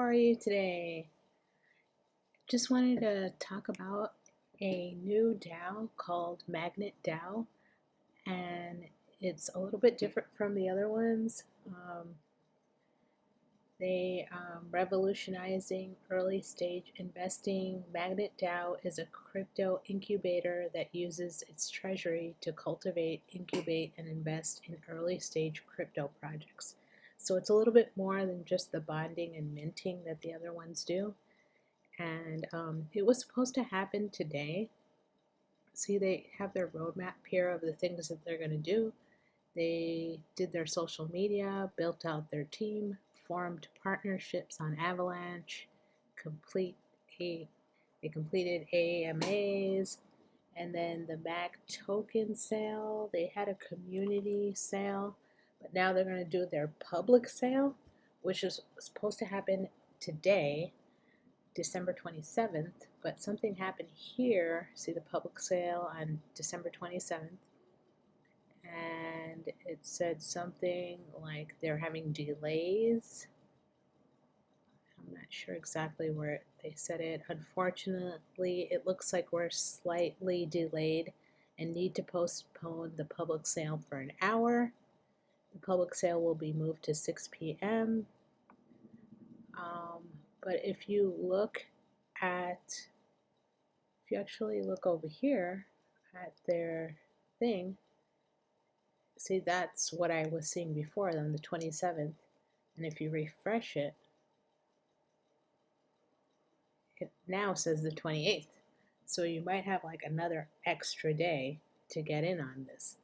are you today? Just wanted to talk about a new DAO called Magnet DAO, and it's a little bit different from the other ones. They revolutionizing early stage investing. Magnet DAO is a crypto incubator that uses its treasury to cultivate, incubate, and invest in early stage crypto projects. So it's a little bit more than just the bonding and minting that the other ones do. And it was supposed to happen today. See, they have their roadmap here of the things that they're going to do. They did their social media, built out their team, formed partnerships on Avalanche, they completed AMAs, and then the MAG token sale. They had a community sale, but now they're going to do their public sale, which is supposed to happen today, December 27th, but something happened here. See the public sale on December 27th, and it said something like they're having delays. I'm not sure exactly where they said it. Unfortunately, it looks like we're slightly delayed and need to postpone the public sale for an hour. The public sale will be moved to 6 p.m. But if you actually look over here at their thing, see, that's what I was seeing before on the 27th. And if you refresh it, it now says the 28th. So you might have like another extra day to get in on this.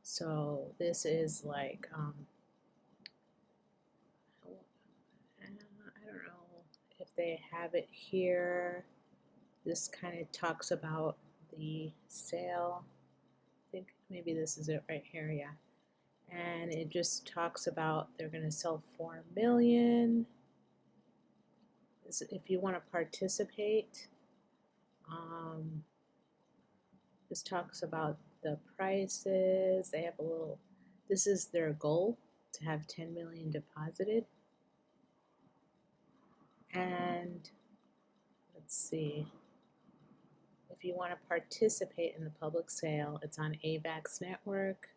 So this is like, I don't know if they have it here. This kind of talks about the sale. I think maybe this is it right here, yeah. And it just talks about they're going to sell 4 million. If you want to participate, this talks about the prices. They have a little, this is their goal, to have 10 million deposited. And let's see, if you want to participate in the public sale, it's on AVAX network.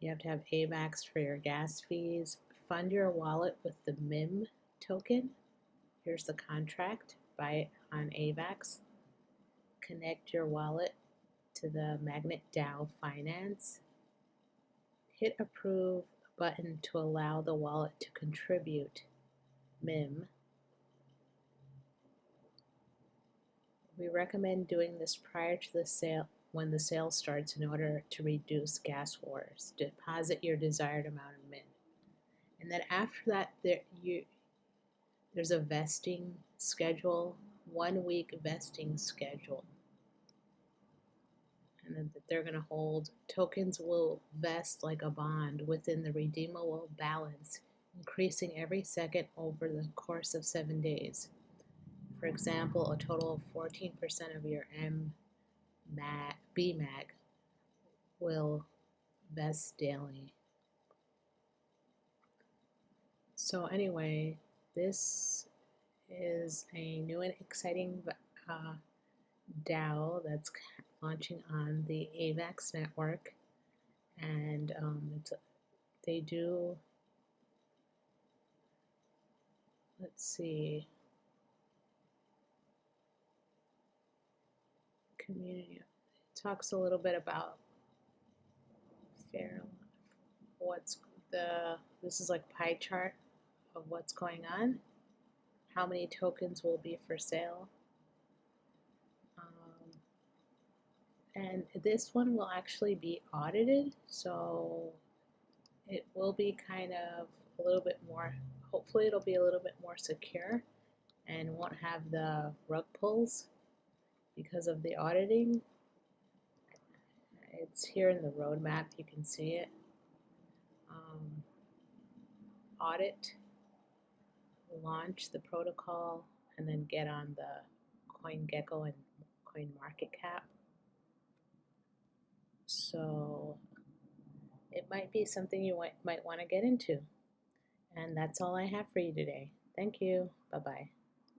You have to have AVAX for your gas fees. Fund your wallet with the MIM token. Here's the contract. Buy it on AVAX. Connect your wallet to the Magnet DAO Finance. Hit approve button to allow the wallet to contribute MIM. We recommend doing this prior to the sale, when the sale starts, in order to reduce gas wars. Deposit your desired amount of MIM. And then after that, there's a vesting schedule, 1 week vesting schedule. And then they're going to hold, tokens will vest like a bond within the redeemable balance, increasing every second over the course of 7 days. For example, a total of 14% of your BMAG will vest daily. So anyway, this is a new and exciting DAO that's launching on the AVAX network, and they do, let's see, community. It talks a little bit about this is like pie chart of what's going on, how many tokens will be for sale. And this one will actually be audited, so it will be kind of a little bit more, hopefully it'll be a little bit more secure and won't have the rug pulls because of the auditing. It's here in the roadmap, you can see it. Audit, launch the protocol, and then get on the CoinGecko and CoinMarketCap. So it might be something you might want to get into. And that's all I have for you today. Thank you. Bye bye.